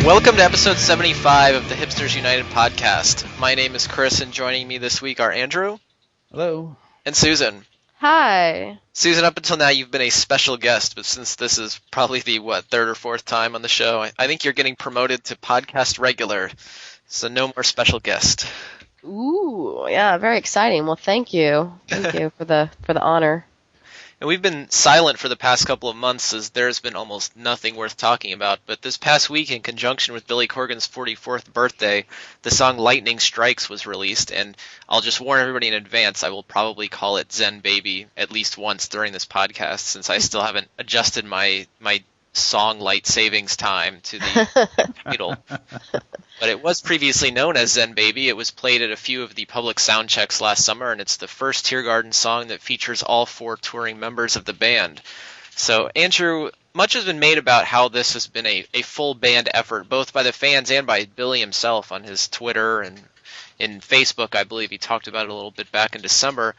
Welcome to episode 75 of the Hipsters United podcast. My name is Chris, and joining me this week are Andrew. Hello. And Susan. Hi. Susan, up until now you've been a special guest, but since this is probably the, third or fourth time on the show, I think you're getting promoted to podcast regular, so no more special guest. Ooh, yeah, very exciting. Well, thank you. Thank you for the honor. And we've been silent for the past couple of months as there's been almost nothing worth talking about, but this past week in conjunction with Billy Corgan's 44th birthday, the song Lightning Strikes was released, and I'll just warn everybody in advance, I will probably call it Zen Baby at least once during this podcast since I still haven't adjusted my song light savings time to the title. But it was previously known as Zen Baby. It was played at a few of the public soundchecks last summer, and it's the first Teargarden song that features all four touring members of the band. So, Andrew, much has been made about how this has been a full band effort, both by the fans and by Billy himself on his Twitter and in Facebook. I believe he talked about it a little bit back in December.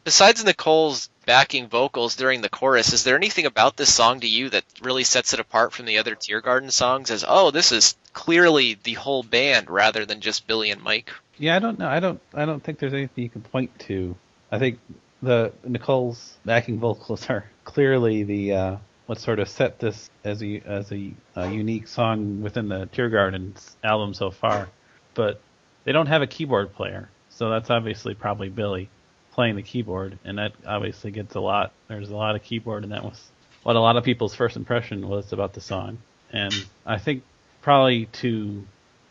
Besides Nicole's backing vocals during the chorus, is there anything about this song to you that really sets it apart from the other Teargarden songs as, oh, this is clearly the whole band rather than just Billy and Mike? Yeah, I don't know. I don't think there's anything you can point to. I think the Nicole's backing vocals are clearly the what sort of set this as a unique song within the Teargarden's album so far. But they don't have a keyboard player, so that's obviously probably Billy playing the keyboard, and that obviously gets a lot. There's a lot of keyboard, and that was what a lot of people's first impression was about the song. And I think probably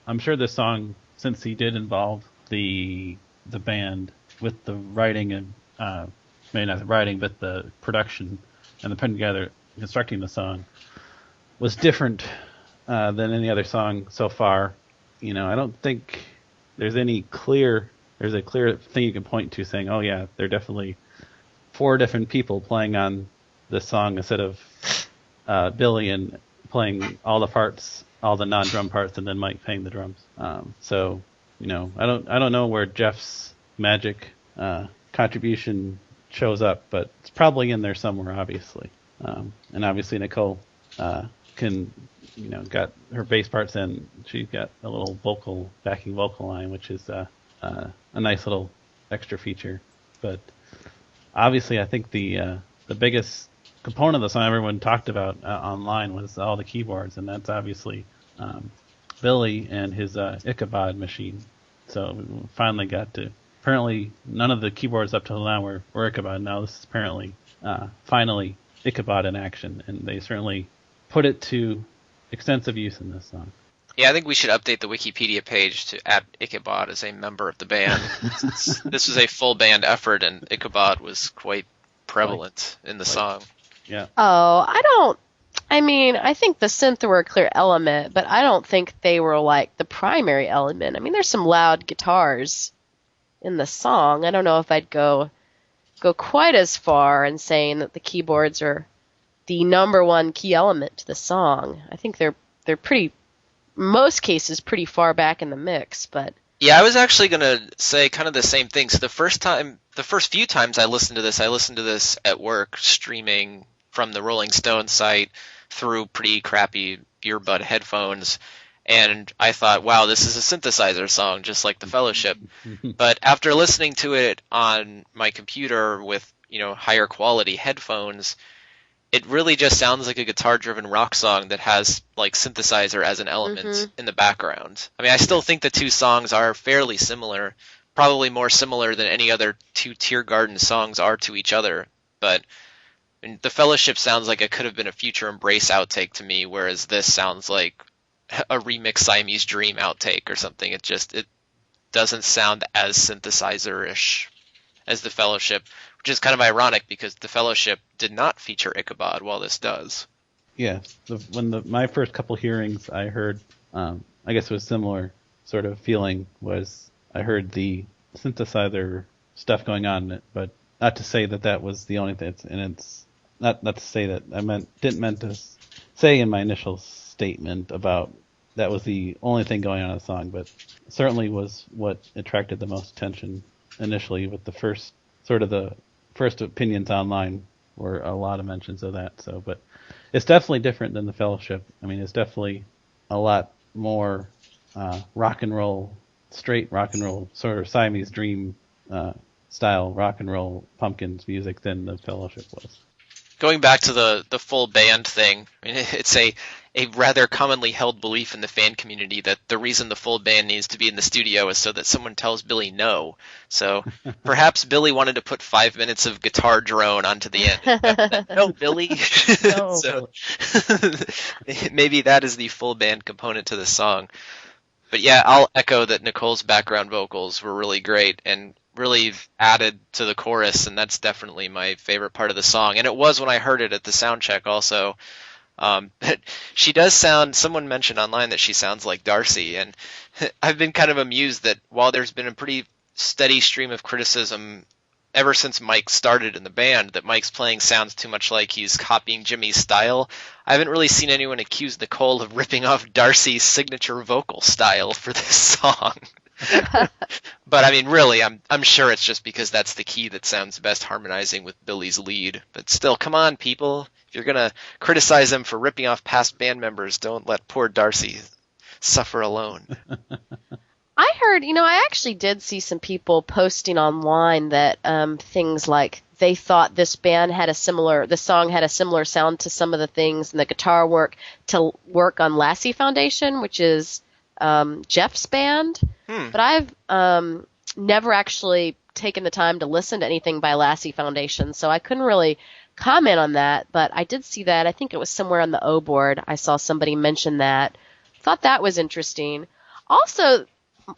I'm sure this song, since he did involve the band with the writing and maybe not the writing, but the production and the putting together, constructing the song, was different than any other song so far. You know, I don't think there's a clear thing you can point to saying, oh yeah, they're definitely four different people playing on this song instead of Billy and playing all the parts, all the non-drum parts, and then Mike playing the drums. So, you know, I don't know where Jeff's magic contribution shows up, but it's probably in there somewhere, obviously. And obviously Nicole got her bass parts in. She's got a little backing vocal line, which is a nice little extra feature. But obviously, I think the biggest component of the song everyone talked about online was all the keyboards, and that's obviously Billy and his Ichabod machine. So we finally got to. Apparently, none of the keyboards up till now were Ichabod. Now this is apparently finally Ichabod in action, and they certainly put it to extensive use in this song. Yeah, I think we should update the Wikipedia page to add Ichabod as a member of the band. This was a full band effort, and Ichabod was quite prevalent in the song. Yeah. Oh, I think the synth were a clear element, but I don't think they were like the primary element. I mean, there's some loud guitars in the song. I don't know if I'd go quite as far in saying that the keyboards are the number one key element to the song. I think they're pretty, most cases, pretty far back in the mix, but yeah, I was actually gonna say kind of the same thing. So the first few times I listened to this at work, streaming from the Rolling Stone site through pretty crappy earbud headphones, and I thought, wow, this is a synthesizer song, just like The Fellowship. But after listening to it on my computer with, higher quality headphones, it really just sounds like a guitar-driven rock song that has, like, synthesizer as an element in the background. I mean, I still think the two songs are fairly similar, probably more similar than any other two Teargarden songs are to each other. But The Fellowship sounds like it could have been a Future Embrace outtake to me, whereas this sounds like a remix Siamese Dream outtake or something. It doesn't sound as synthesizer-ish as The Fellowship, which is kind of ironic because The Fellowship did not feature Ichabod while this does. Yeah, my first couple hearings I heard, I guess it was similar sort of feeling, was I heard the synthesizer stuff going on, but not to say that was the only thing, and it's not to say that didn't meant to say in my initial statement about that was the only thing going on in the song, but certainly was what attracted the most attention initially with the first opinions online were a lot of mentions of that. So, but it's definitely different than The Fellowship. I mean, it's definitely a lot more rock and roll, straight rock and roll, sort of Siamese Dream style rock and roll Pumpkins music than the Fellowship was. Going back to the full band thing, I mean, it's a rather commonly held belief in the fan community that the reason the full band needs to be in the studio is so that someone tells Billy no. So perhaps Billy wanted to put 5 minutes of guitar drone onto the end. No, Billy. No. So maybe that is the full band component to the song. But yeah, I'll echo that Nicole's background vocals were really great and really added to the chorus, and that's definitely my favorite part of the song. And it was when I heard it at the soundcheck also. But she does sound, someone mentioned online that she sounds like Darcy, and I've been kind of amused that while there's been a pretty steady stream of criticism ever since Mike started in the band, that Mike's playing sounds too much like he's copying Jimmy's style, I haven't really seen anyone accuse Nicole of ripping off Darcy's signature vocal style for this song. But I mean, really, I'm sure it's just because that's the key that sounds best harmonizing with Billy's lead. But still, come on, people. If you're going to criticize them for ripping off past band members, don't let poor Darcy suffer alone. I heard, I actually did see some people posting online that things like they thought the song had a similar sound to some of the things in the guitar work to work on Lassie Foundation, which is Jeff's band. But I've never actually taken the time to listen to anything by Lassie Foundation, so I couldn't really comment on that. But I did see that. I think it was somewhere on the O board. I saw somebody mention that. Thought that was interesting. Also,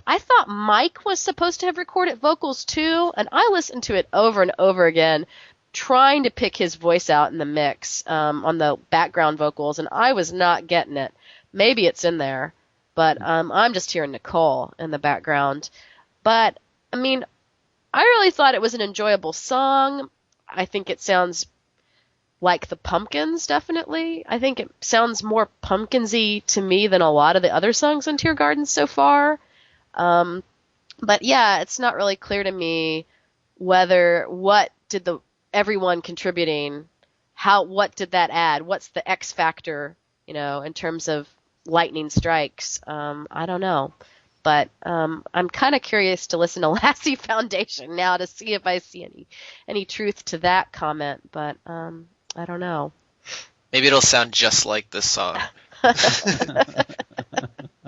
I thought Mike was supposed to have recorded vocals too, and I listened to it over and over again, trying to pick his voice out in the mix on the background vocals, and I was not getting it. Maybe it's in there, but I'm just hearing Nicole in the background. But, I mean, I really thought it was an enjoyable song. I think it sounds like the Pumpkins, definitely. I think it sounds more Pumpkins-y to me than a lot of the other songs on Teargarden so far. But yeah, it's not really clear to me what did everyone contributing, what did that add? What's the X factor, in terms of lightning strikes? I don't know. But I'm kind of curious to listen to Lassie Foundation now to see if I see any truth to that comment. But I don't know. Maybe it'll sound just like this song.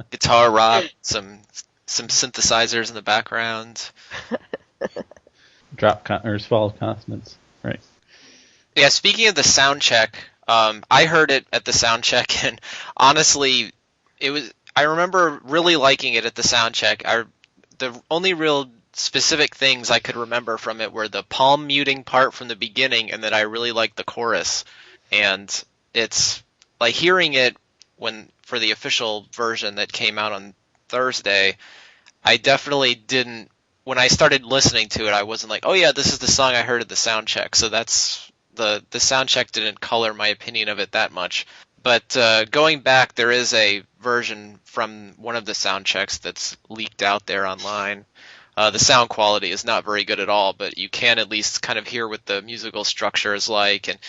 Guitar rock, some synthesizers in the background. Fall consonants, right? Yeah, speaking of the sound check, I heard it at the sound check, and honestly, I remember really liking it at the sound check. The only real specific things I could remember from it were the palm muting part from the beginning, and that I really liked the chorus. And it's like hearing it for the official version that came out on Thursday, I definitely didn't. When I started listening to it, I wasn't like, oh yeah, this is the song I heard at the sound check. So that's the sound check didn't color my opinion of it that much. But going back, there is a version from one of the sound checks that's leaked out there online. The sound quality is not very good at all, but you can at least kind of hear what the musical structure is like, and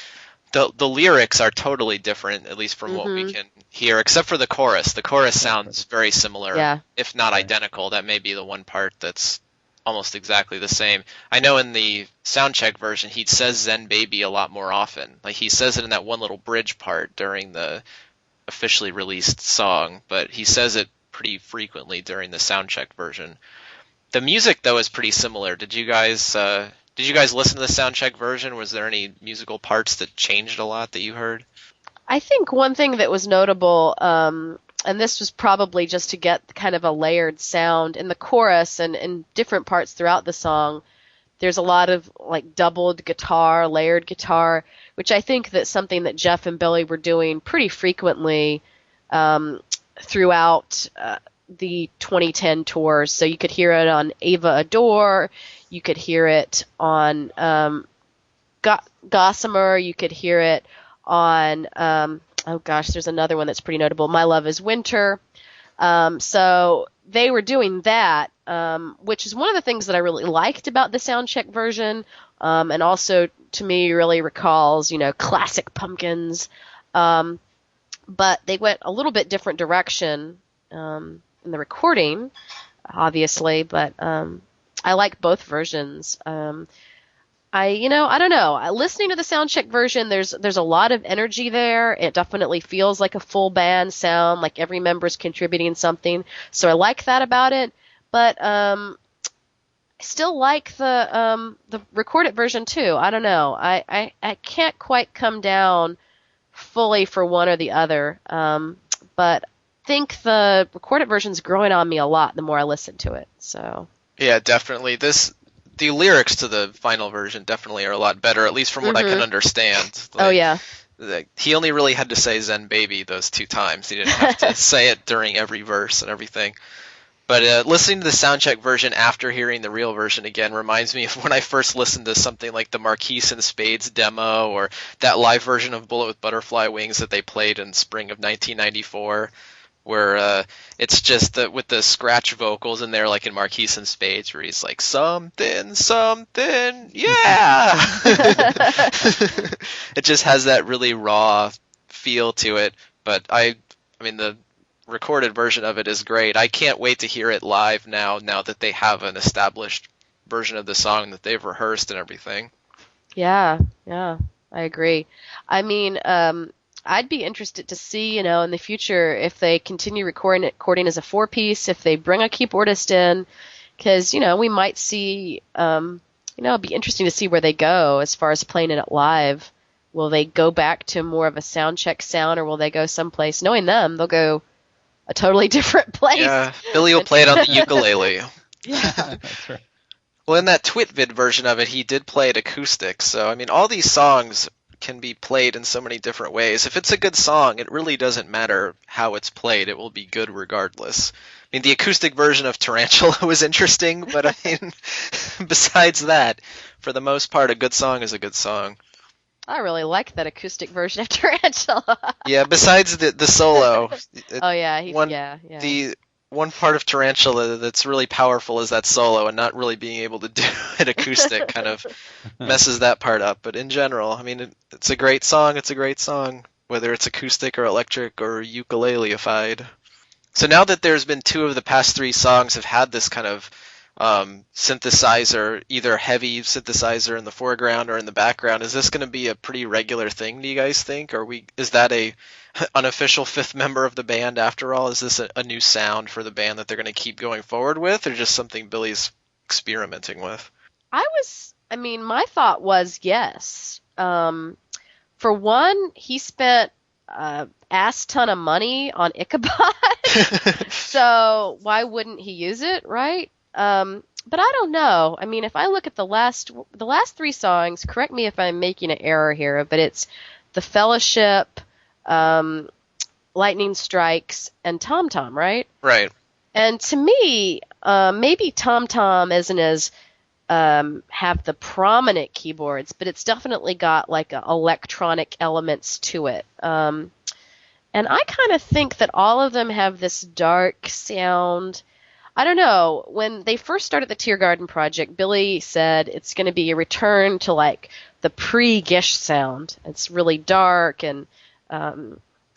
the lyrics are totally different, at least from what we can hear, except for the chorus. The chorus sounds very similar, if not identical. That may be the one part that's almost exactly the same. I know in the soundcheck version, he says Zen Baby a lot more often. Like, he says it in that one little bridge part during the officially released song, but he says it pretty frequently during the soundcheck version. The music, though, is pretty similar. Did you guys listen to the soundcheck version? Was there any musical parts that changed a lot that you heard? I think one thing that was notable, and this was probably just to get kind of a layered sound in the chorus and in different parts throughout the song, there's a lot of like doubled guitar, layered guitar, which I think that's something that Jeff and Billy were doing pretty frequently throughout the 2010 tours. So you could hear it on Ava Adore, you could hear it on Gossamer, you could hear it on there's another one that's pretty notable, My Love is Winter. So they were doing that, which is one of the things that I really liked about the soundcheck version, and also to me really recalls, classic Pumpkins. But they went a little bit different direction in the recording, obviously, but I like both versions. I don't know. Listening to the soundcheck version, there's a lot of energy there. It definitely feels like a full band sound, like every member's contributing something. So I like that about it. But I still like the recorded version too. I don't know. I can't quite come down fully for one or the other. But I think the recorded version's growing on me a lot the more I listen to it. So Yeah, definitely. The lyrics to the final version definitely are a lot better, at least from what I can understand. oh yeah. He only really had to say Zen Baby those 2 times. He didn't have to say it during every verse and everything. But listening to the soundcheck version after hearing the real version again reminds me of when I first listened to something like the Marquise and Spades demo, or that live version of Bullet with Butterfly Wings that they played in spring of 1994. Where it's just with the scratch vocals in there, like in Marquise and Spades, where he's like, something, something, yeah! It just has that really raw feel to it, but I mean, the recorded version of it is great. I can't wait to hear it live now that they have an established version of the song that they've rehearsed and everything. Yeah, I agree. I mean, I'd be interested to see, in the future if they continue recording as a 4-piece, if they bring a keyboardist in, because, we might see, it'd be interesting to see where they go as far as playing it live. Will they go back to more of a soundcheck sound, or will they go someplace? Knowing them, they'll go a totally different place. Yeah, Billy will play it on the ukulele. Yeah. That's right. Well, in that Twitvid version of it, he did play it acoustic, so, I mean, all these songs can be played in so many different ways. If it's a good song, it really doesn't matter how it's played. It will be good regardless. I mean, the acoustic version of Tarantula was interesting, but I mean, besides that, for the most part, a good song is a good song. I really like that acoustic version of Tarantula. Yeah, besides the solo. Oh yeah, The one part of Tarantula that's really powerful is that solo, and not really being able to do it acoustic kind of messes that part up. But in general, I mean, it's a great song. It's a great song, whether it's acoustic or electric or ukulele-ified. So now that there's been 2 of the past 3 songs have had this kind of synthesizer, either heavy synthesizer in the foreground or in the background, is this going to be a pretty regular thing, do you guys think? Or is that a unofficial 5th member of the band after all? Is this a new sound for the band that they're going to keep going forward with, or just something Billy's experimenting with? My thought was yes. For one, he spent ass ton of money on Ichabod, so why wouldn't he use it, right? But I don't know. I mean, if I look at the last 3 songs, correct me if I'm making an error here, but it's The Fellowship, Lightning Strikes, and Tom Tom, right? Right. And to me, maybe Tom Tom isn't as have the prominent keyboards, but it's definitely got like electronic elements to it. And I kind of think that all of them have this dark sound. I don't know. When they first started the Teargarden project, Billy said it's going to be a return to like the pre-Gish sound. It's really dark and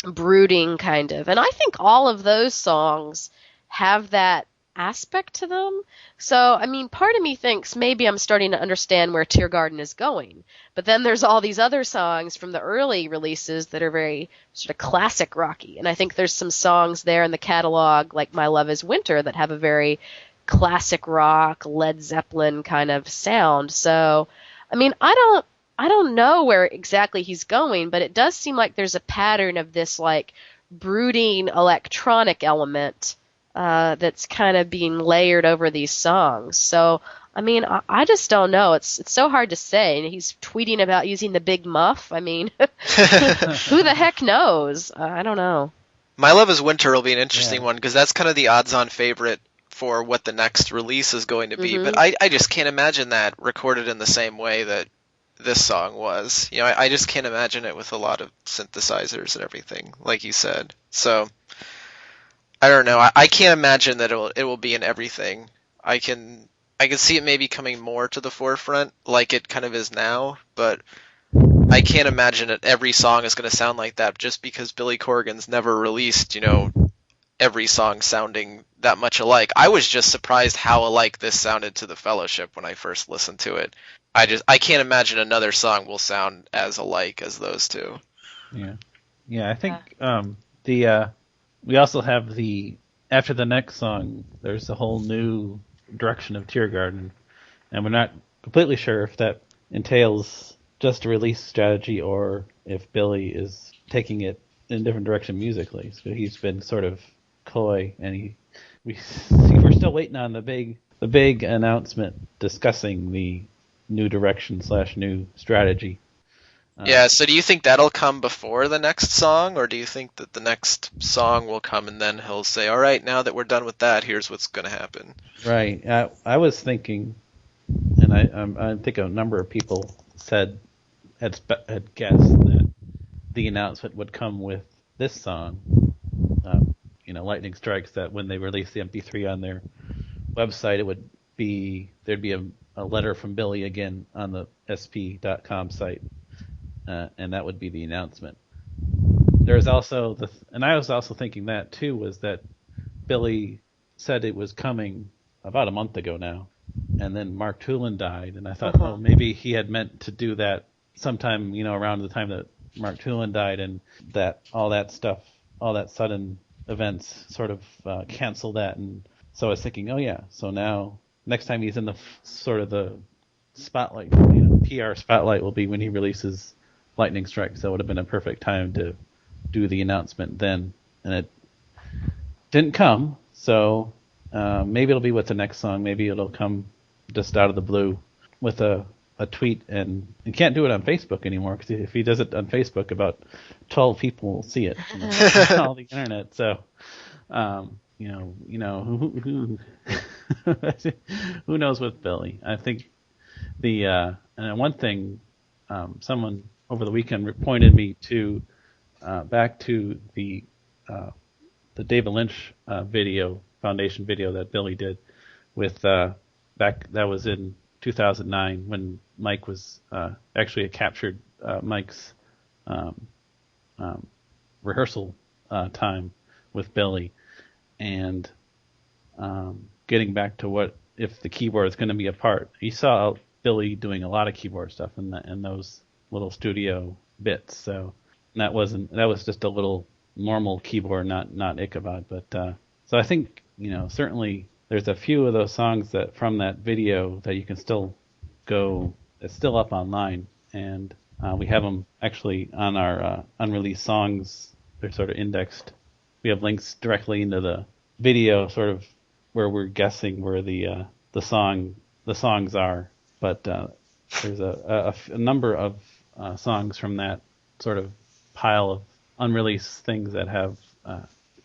brooding kind of. And I think all of those songs have that aspect to them. So, I mean, part of me thinks maybe I'm starting to understand where Teargarden is going. But then there's all these other songs from the early releases that are very sort of classic rocky. And I think there's some songs there in the catalog, like My Love is Winter, that have a very classic rock, Led Zeppelin kind of sound. So, I mean, I don't know where exactly he's going, but it does seem like there's a pattern of this like brooding electronic element that's kind of being layered over these songs. So, I mean, I just don't know. It's so hard to say. And he's tweeting about using the big muff. I mean, who the heck knows? I don't know. My Love is Winter will be an interesting one, because that's kind of the odds-on favorite for what the next release is going to be. Mm-hmm. But I just can't imagine that recorded in the same way that this song was. You know, I just can't imagine it with a lot of synthesizers and everything, like you said. So I don't know. I can't imagine that it will be in everything. I can see it maybe coming more to the forefront, like it kind of is now, but I can't imagine that every song is going to sound like that, just because Billy Corgan's never released, you know, every song sounding that much alike. I was just surprised how alike this sounded to The Fellowship when I first listened to it. I can't imagine another song will sound as alike as those two. Yeah. I think we also have after the next song, there's a whole new direction of Teargarden, and we're not completely sure if that entails just a release strategy or if Billy is taking it in a different direction musically. So he's been sort of coy, and we're still waiting on the big announcement discussing the new direction / new strategy. Yeah, so do you think that'll come before the next song, or do you think that the next song will come and then he'll say, all right, now that we're done with that, here's what's going to happen? Right. I was thinking, and I think a number of people had guessed that the announcement would come with this song, Lightning Strikes, that when they release the MP3 on their website, there'd be a letter from Billy again on the sp.com site. And that would be the announcement. There's also and I was also thinking that too, was that Billy said it was coming about a month ago now, and then Mark Tulin died, and I thought, oh, maybe he had meant to do that sometime, around the time that Mark Tulin died, and that all that stuff, all that sudden events sort of cancel that, and so I was thinking, oh yeah, so now next time he's in the sort of the spotlight, PR spotlight will be when he releases Lightning Strike, so it would have been a perfect time to do the announcement then, and it didn't come, so maybe it'll be with the next song. Maybe it'll come just out of the blue with a tweet, and he can't do it on Facebook anymore, because if he does it on Facebook, about 12 people will see it on all the internet, so who knows with Billy. I think and one thing, someone over the weekend pointed me to back to the David Lynch Foundation video that Billy did with that was in 2009 when Mike was actually captured Mike's rehearsal time with Billy, and getting back to what if the keyboard is going to be a part. He saw Billy doing a lot of keyboard stuff in those little studio bits, so that was just a little normal keyboard, not Ichabod. But so I think certainly there's a few of those songs that from that video that you can still go. It's still up online, and we have them actually on our unreleased songs. They're sort of indexed. We have links directly into the video, sort of where we're guessing where the songs are. But there's a number of songs from that sort of pile of unreleased things that have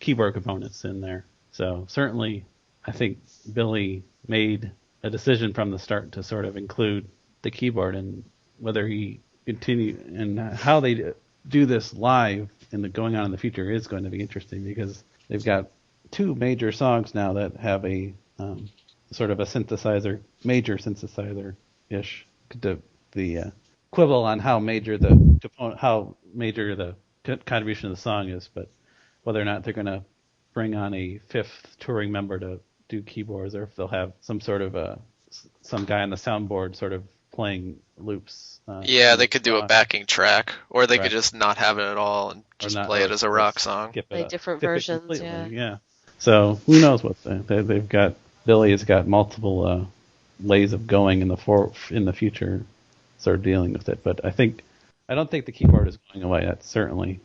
keyboard components in there. So certainly, I think Billy made a decision from the start to sort of include the keyboard, and whether he continue and how they do this live and going on in the future is going to be interesting, because they've got two major songs now that have a sort of a major synthesizer-ish. The quibble on how major the contribution of the song is, but whether or not they're going to bring on a fifth touring member to do keyboards, or if they'll have some sort of some guy on the soundboard sort of playing loops. They could do a backing track, or they could just not have it at all and just play it as a rock song. Play different versions, yeah. So who knows what they've got. Billy has got multiple ways of going in the future, sort of dealing with it. But I don't think the keyboard is going away. That's certainly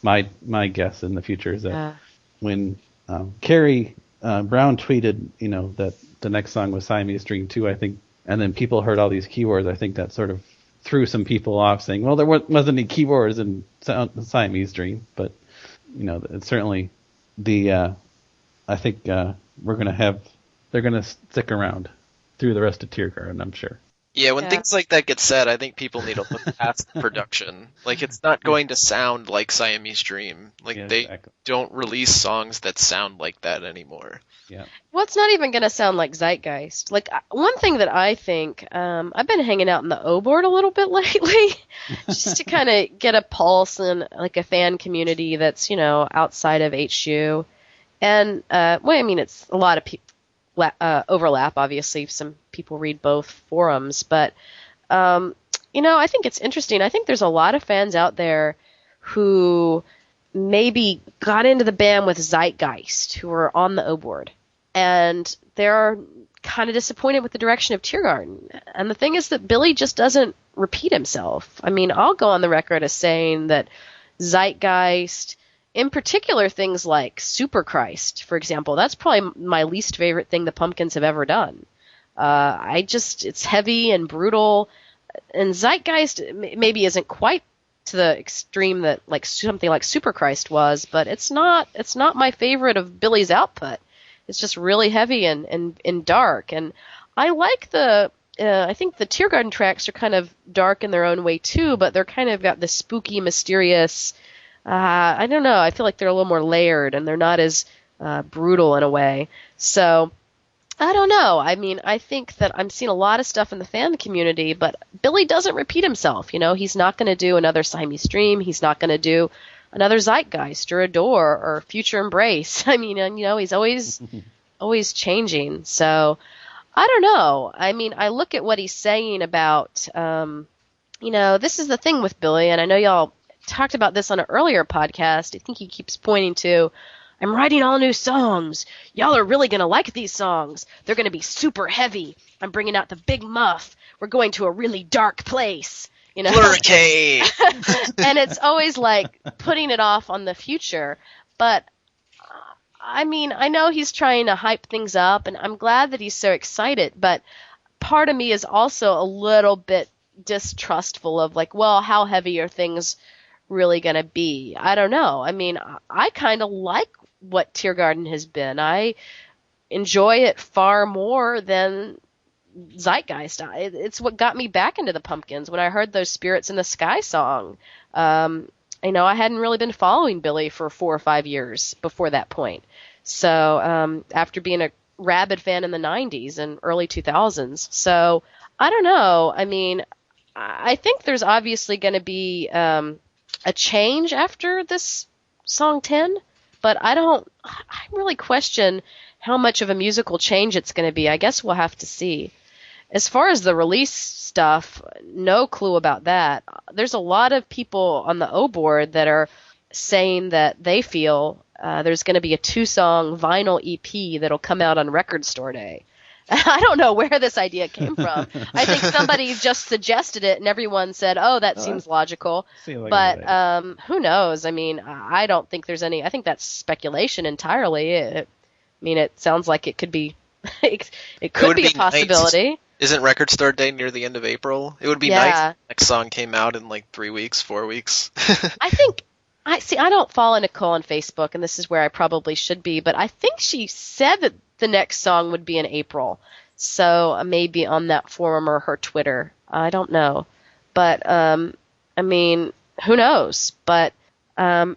my guess in the future is that when Carrie Brown tweeted, that the next song was Siamese Dream 2, I think, and then people heard all these keyboards, I think that sort of threw some people off, saying, well, there wasn't any keyboards in Siamese Dream, but it's certainly I think they're going to stick around through the rest of Teargarden, I'm sure. Yeah, when Yeah. things like that get said, I think people need to look past the production. Like, it's not going to sound like Siamese Dream. Like, Yeah, they exactly. don't release songs that sound like that anymore. Yeah. Well, it's not even going to sound like Zeitgeist. Like, one thing that I think, I've been hanging out in the O board a little bit lately, just to kind of get a pulse in, like, a fan community that's, outside of HU. And, well, I mean, it's a lot of overlap, obviously. Some people read both forums. But, I think it's interesting. I think there's a lot of fans out there who maybe got into the band with Zeitgeist, who are on the O board. And they're kind of disappointed with the direction of Teargarden. And the thing is that Billy just doesn't repeat himself. I mean, I'll go on the record as saying that Zeitgeist, in particular things like Superchrist, for example, that's probably my least favorite thing the Pumpkins have ever done. It's heavy and brutal. And Zeitgeist maybe isn't quite to the extreme that like something like Superchrist was, but it's not my favorite of Billy's output. It's just really heavy and dark. And I like I think the Teargarden tracks are kind of dark in their own way too, but they're kind of got this spooky, mysterious, I don't know, I feel like they're a little more layered and they're not as brutal in a way. So, I don't know. I mean, I think that I'm seeing a lot of stuff in the fan community, but Billy doesn't repeat himself. He's not going to do another Siamese Dream. He's not going to do another Zeitgeist or Adore or Future Embrace. I mean, and, he's always changing. So I don't know. I mean, I look at what he's saying about, this is the thing with Billy, and I know y'all talked about this on an earlier podcast. I think he keeps pointing to, I'm writing all new songs. Y'all are really going to like these songs. They're going to be super heavy. I'm bringing out the big muff. We're going to a really dark place. Hurricane! And it's always like putting it off on the future. But, I mean, I know he's trying to hype things up, and I'm glad that he's so excited. But part of me is also a little bit distrustful of like, well, how heavy are things really going to be? I don't know. I mean, I kind of like what Teargarden has been. I enjoy it far more than Zeitgeist. It's what got me back into the Pumpkins when I heard those Spirits in the Sky song. I hadn't really been following Billy for 4 or 5 years before that point. So after being a rabid fan in the 90s and early 2000s. So I don't know. I mean, I think there's obviously going to be a change after this song 10, but I really question how much of a musical change it's going to be. I guess we'll have to see. As far as the release stuff, no clue about that. There's a lot of people on the O board that are saying that they feel there's going to be a 2-song vinyl EP that'll come out on Record Store Day. I don't know where this idea came from. I think somebody just suggested it and everyone said, oh, that seems logical. But who knows? I mean, I don't think there's any – I think that's speculation entirely. It sounds like it could be – it could be a possibility. Nice. Isn't Record Store Day near the end of April? It would be nice if the next song came out in like 3 weeks, 4 weeks. I think – I don't follow Nicole on Facebook, and this is where I probably should be, but I think she said that the next song would be in April. So maybe on that forum or her Twitter. I don't know. But, I mean, who knows? But I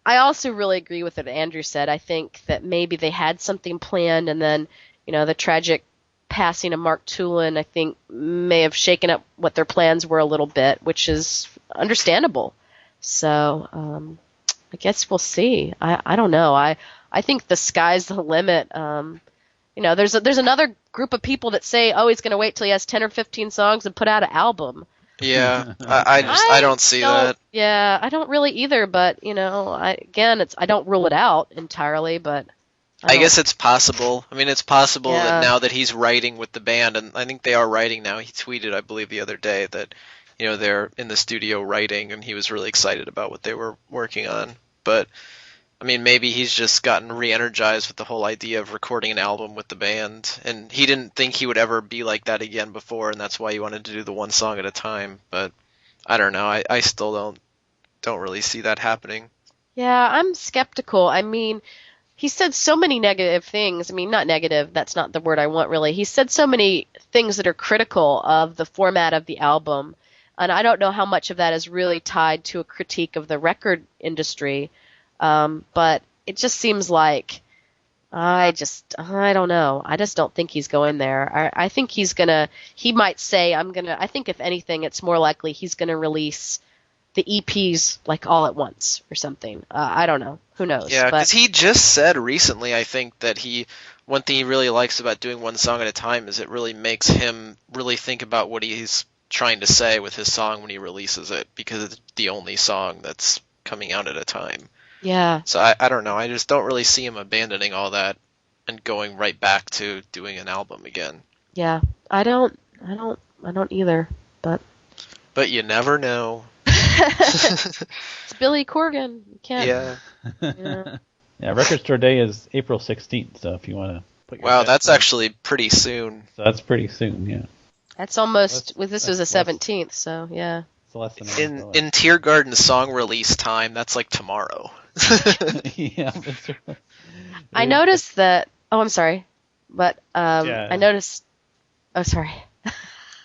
also really agree with what Andrew said. I think that maybe they had something planned, and then, the tragic passing of Mark Tulin, I think, may have shaken up what their plans were a little bit, which is understandable. So I guess we'll see. I don't know. I think the sky's the limit. There's another group of people that say, oh, he's going to wait till he has 10 or 15 songs and put out an album. Yeah, I don't see that. Yeah, I don't really either, but, I don't rule it out entirely, but I guess it's possible. I mean, it's possible that now that he's writing with the band, and I think they are writing now. He tweeted, I believe, the other day that, they're in the studio writing, and he was really excited about what they were working on. But, I mean, maybe he's just gotten re-energized with the whole idea of recording an album with the band, and he didn't think he would ever be like that again before, and that's why he wanted to do the one song at a time. But I don't know. I still don't really see that happening. Yeah, I'm skeptical. I mean, he said so many negative things. I mean, not negative, that's not the word I want really. He said so many things that are critical of the format of the album. And I don't know how much of that is really tied to a critique of the record industry. But it just seems like, I don't know. I just don't think he's going there. I think he might say, I think if anything, it's more likely he's going to release the EPs like all at once or something. I don't know. Who knows? Yeah, because he just said recently, I think, that one thing he really likes about doing one song at a time is it really makes him really think about what he's trying to say with his song when he releases it, because it's the only song that's coming out at a time. Yeah. So I don't know. I just don't really see him abandoning all that and going right back to doing an album again. Yeah. I don't either, but you never know. It's Billy Corgan. You can't. Yeah. Yeah, Record Store Day is April 16th, so if you want to put your Wow, bets that's in. actually pretty soon. So that's pretty soon, yeah. That's almost. This was the that's 17th, so yeah. It's less than a month away. In Teargarden song release time, that's like tomorrow. Yeah, that's true. I noticed that. Oh, I'm sorry, but Yeah. I noticed. Oh, sorry.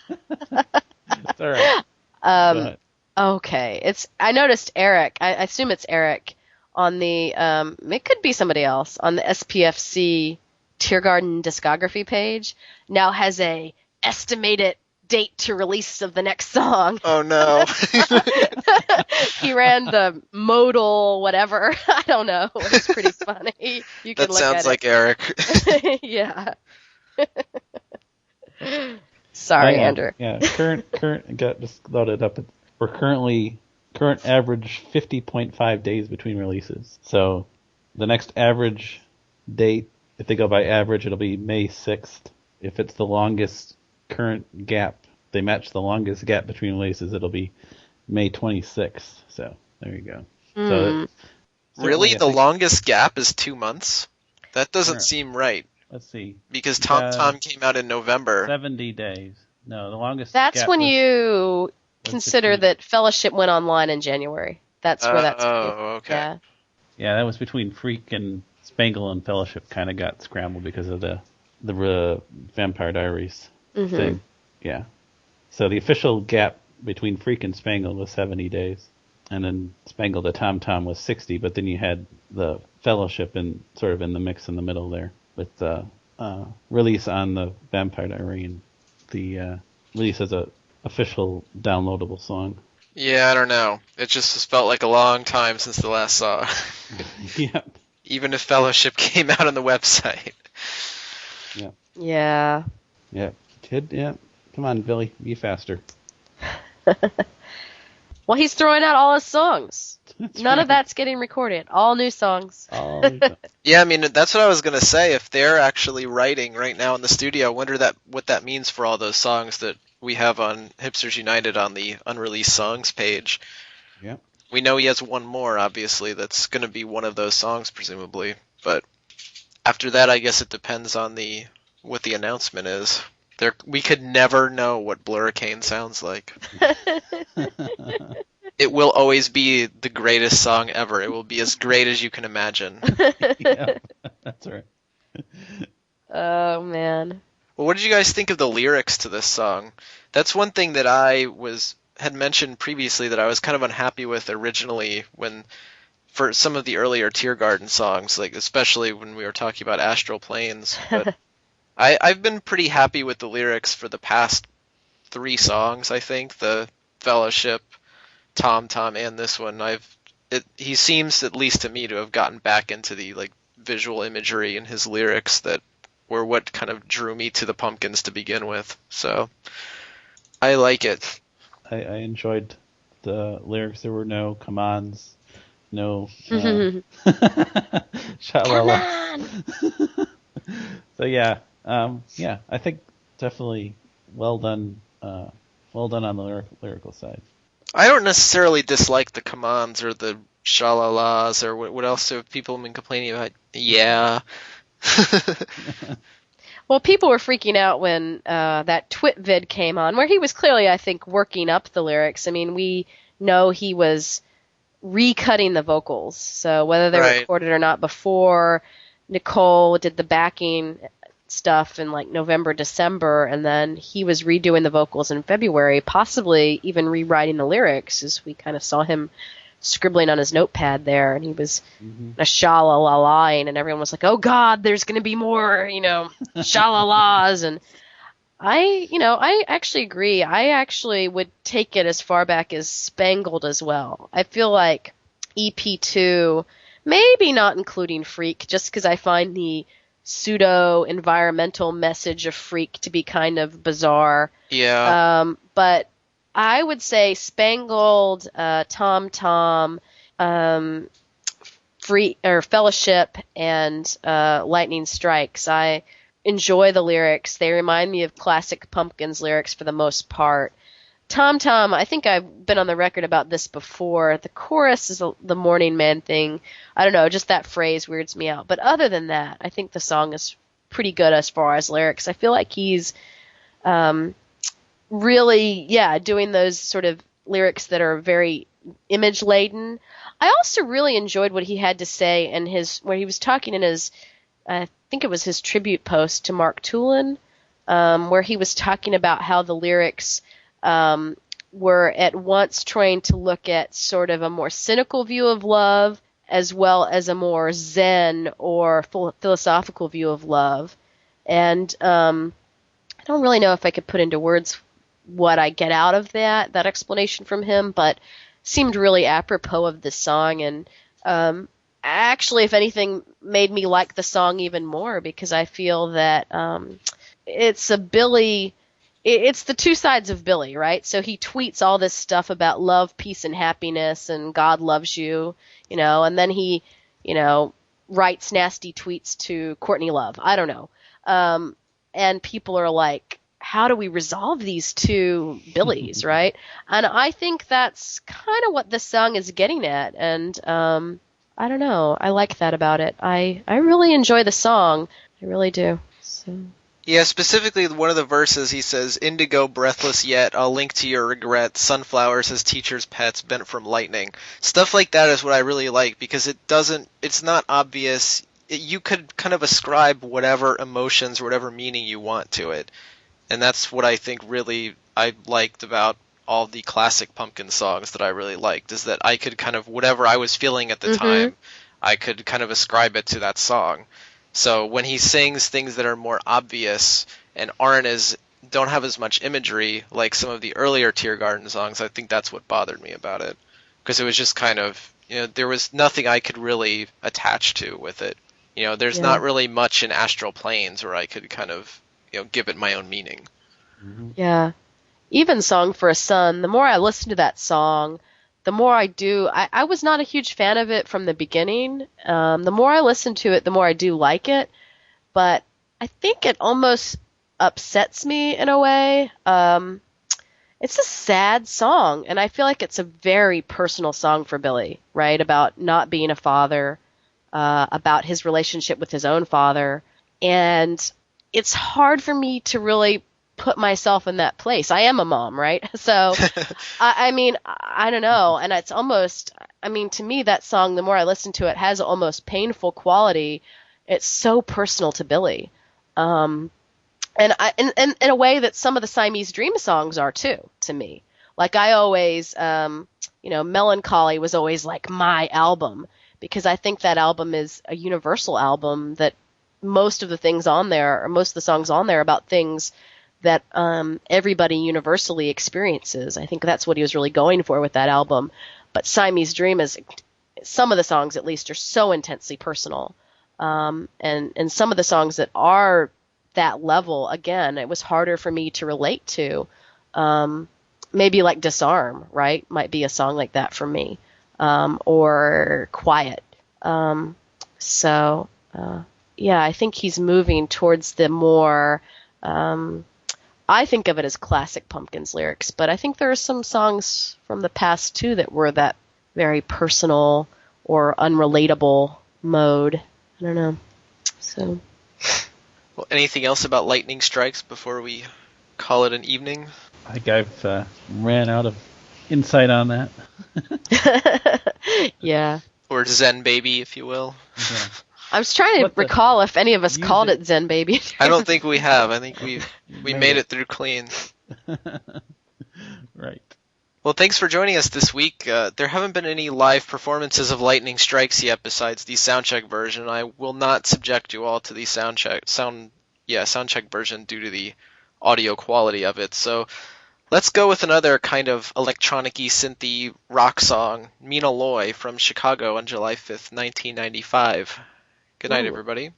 It's all right. Go ahead. Okay, I noticed Eric. I assume it's Eric on the. It could be somebody else on the SPFC Teargarden discography page. Now has a estimated date to release of the next song. Oh no. He ran the modal whatever. I don't know. It's pretty funny. You can That look sounds at like Eric. it. Yeah. Sorry, Andrew. Yeah, current got just loaded up. We're current average 50.5 days between releases. So the next average date, if they go by average, it'll be May 6th. If it's the longest current gap, they match the longest gap between releases, it'll be May 26th. So there you go. So Really? I The think- longest gap is 2 months? That doesn't Sure. seem right. Let's see. Because Tom came out in November. 70 days. No, the longest That's gap when was- you was consider between- that Fellowship went online in January. That's where that's. Oh, okay. Yeah. Yeah, that was between Freak and Spangle, and Fellowship kind of got scrambled because of the Vampire Diaries thing. Yeah. So the official gap between Freak and Spangle was 70 days. And then Spangle to Tom Tom was 60, but then you had the Fellowship sort of in the mix in the middle there with the release on the Vampire Diary and the release as a official downloadable song. Yeah, I don't know. It just felt like a long time since the last song. Yeah. Even if Fellowship came out on the website. Yeah. Yeah. Yeah. Kid, yeah. Come on, Billy, be faster. Well, he's throwing out all his songs. That's None of right. that's getting recorded. All new songs. All Yeah, I mean, that's what I was going to say. If they're actually writing right now in the studio, I wonder what that means for all those songs that we have on Hipsters United on the unreleased songs page. Yeah. We know he has one more, obviously, that's going to be one of those songs, presumably. But after that, I guess it depends on what the announcement is. We could never know what Blurricane sounds like. It will always be the greatest song ever. It will be as great as you can imagine. Yeah, that's right. Oh, man. Well, what did you guys think of the lyrics to this song? That's one thing that I had mentioned previously that I was kind of unhappy with originally for some of the earlier Teargarden songs, like especially when we were talking about Astral Planes. But I've been pretty happy with the lyrics for the past 3 songs, I think. The Fellowship, Tom Tom, and this one. He seems, at least to me, to have gotten back into the visual imagery in his lyrics that were what kind of drew me to the Pumpkins to begin with. So I like it. I enjoyed the lyrics. There were no come-ons, no sha-la-la. So yeah, I think definitely well done on the lyrical side. I don't necessarily dislike the commands or the shalalas or what else have people been complaining about. Yeah. Well, people were freaking out when that Twit vid came on, where he was clearly, I think, working up the lyrics. I mean, we know he was recutting the vocals, so whether they were Right. recorded or not before, Nicole did the backing stuff in like November, December, and then he was redoing the vocals in February, possibly even rewriting the lyrics, as we kind of saw him scribbling on his notepad there, and he was a sha-la-la-line, and everyone was like, oh God, there's going to be more, sha-la-las, and I actually agree. I actually would take it as far back as Spangled as well. I feel like EP2, maybe not including Freak, just because I find the pseudo-environmental message of Freak to be kind of bizarre. Yeah. But I would say Spangled, Tom Tom, Fellowship, and Lightning Strikes. I enjoy the lyrics. They remind me of classic Pumpkins lyrics for the most part. Tom Tom, I think I've been on the record about this before. The chorus is the Morning Man thing. I don't know, just that phrase weirds me out. But other than that, I think the song is pretty good as far as lyrics. I feel like he's really, doing those sort of lyrics that are very image-laden. I also really enjoyed what he had to say in where he was talking in his, I think it was his tribute post to Mark Tulin, where he was talking about how the lyrics were at once trying to look at sort of a more cynical view of love as well as a more Zen or philosophical view of love. And I don't really know if I could put into words what I get out of that explanation from him, but seemed really apropos of this song, and actually, if anything, made me like the song even more, because I feel that it's the two sides of Billy, right? So he tweets all this stuff about love, peace, and happiness, and God loves you, and then he, writes nasty tweets to Courtney Love. I don't know. And people are like, how do we resolve these two Billies, right? And I think that's kind of what this song is getting at, and I don't know. I like that about it. I really enjoy the song. I really do. So. Yeah, specifically one of the verses, he says, indigo, breathless yet, I'll link to your regret, sunflowers as teachers' pets, bent from lightning. Stuff like that is what I really like, because it's not obvious. You could kind of ascribe whatever emotions or whatever meaning you want to it. And that's what I think really I liked about all the classic Pumpkin songs that I really liked, is that I could kind of, whatever I was feeling at the time, I could kind of ascribe it to that song. So when he sings things that are more obvious and don't have as much imagery like some of the earlier Teargarden songs, I think that's what bothered me about it. Because it was just kind of, there was nothing I could really attach to with it. There's not really much in Astral Planes where I could kind of, give it my own meaning. Yeah. Even Song for a Son, the more I listen to that song, the more I do. I was not a huge fan of it from the beginning. The more I listen to it, the more I do like it. But I think it almost upsets me in a way. It's a sad song, and I feel like it's a very personal song for Billy, right? About not being a father, about his relationship with his own father. And it's hard for me to really put myself in that place. I am a mom, right? So, I mean, I don't know. And it's almost, to me, that song, the more I listen to it, has almost painful quality. It's so personal to Billy. And in a way that some of the Siamese Dream songs are too, to me. Like I always, Melancholy was always like my album, because I think that album is a universal album, that most of the things on there, or most of the songs on there, are about things that everybody universally experiences. I think that's what he was really going for with that album. But Siamese Dream some of the songs at least are so intensely personal. And some of the songs that are that level, again, it was harder for me to relate to. Maybe like Disarm, right? Might be a song like that for me. Or Quiet. I think he's moving towards the more, I think of it as classic Pumpkins lyrics, but I think there are some songs from the past too that were that very personal or unrelatable mode. I don't know. So. Well, anything else about Lightning Strikes before we call it an evening? I think I've ran out of insight on that. Yeah. Or Zen Baby, if you will. Yeah. I was trying to recall if any of us called it Zen Baby. I don't think we have. I think we made it through clean. Right. Well, thanks for joining us this week. There haven't been any live performances of Lightning Strikes yet besides the soundcheck version. I will not subject you all to the soundcheck version due to the audio quality of it. So let's go with another kind of electronic-y, synthy rock song, Mina Loy from Chicago on July 5th, 1995. Good night, everybody.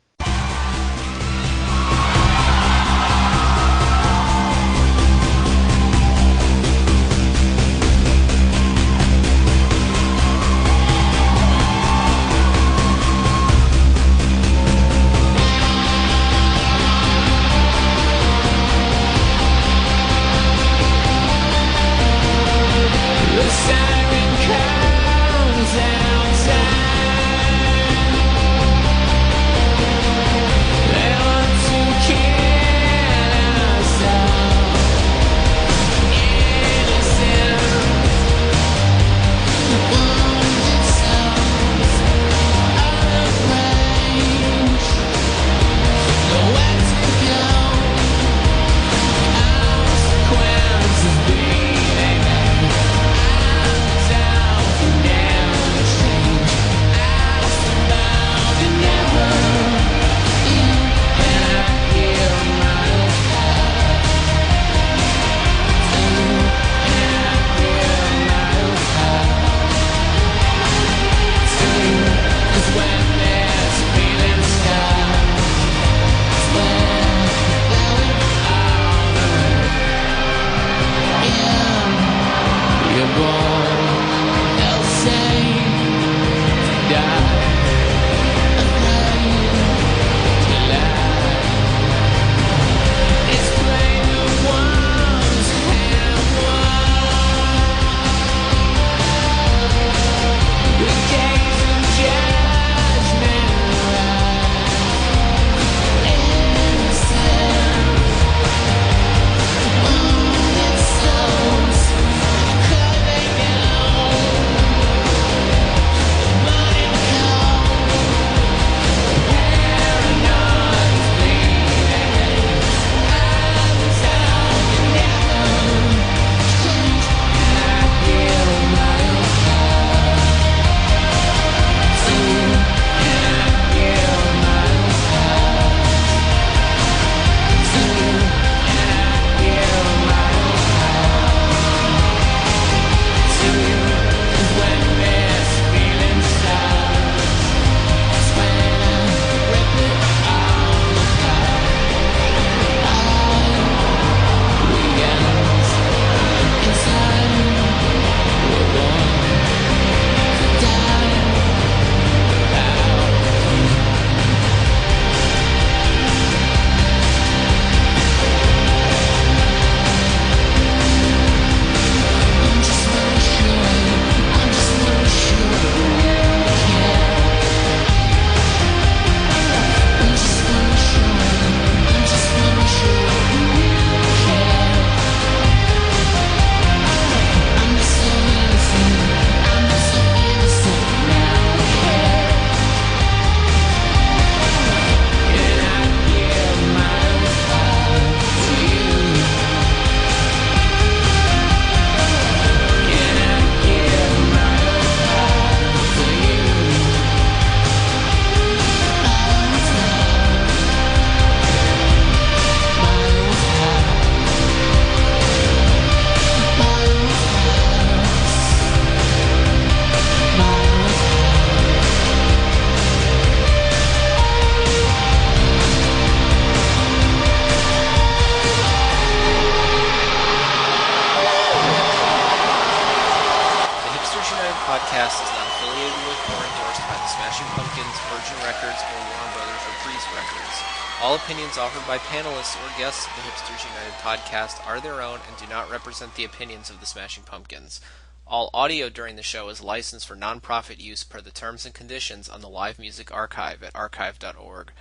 podcast is not affiliated with or endorsed by the Smashing Pumpkins, Virgin Records, or Warner Brothers Reprise Records. All opinions offered by panelists or guests of the Hipsters United podcast are their own and do not represent the opinions of the Smashing Pumpkins. All audio during the show is licensed for non-profit use per the terms and conditions on the Live Music Archive at archive.org.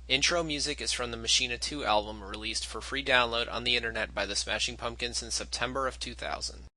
Intro music is from the Machina 2 album released for free download on the internet by the Smashing Pumpkins in September of 2000.